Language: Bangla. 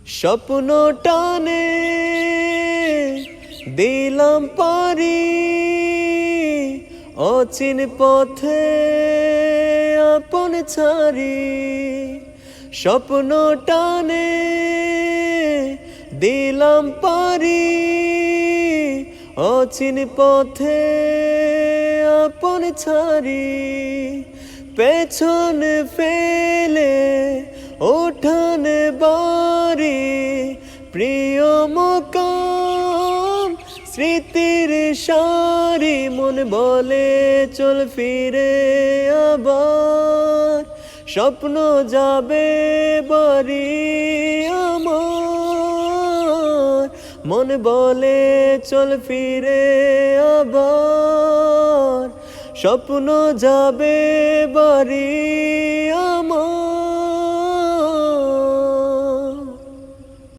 স্বপ্ন টানে দিলাম পারি অচিন পথে আপন ছাড়ি। স্বপ্ন টানে দিলাম পারি অচিন পথে আপন ছাড়ি। পেছন ফেলে ওঠান বাড়ি প্রিয় মকাম স্মৃতির সারি। মন বলে চল ফিরে আবার, স্বপ্ন যাবে বাড়ি আমার। মন বলে চল ফিরে আবার, স্বপ্ন যাবে বাড়ি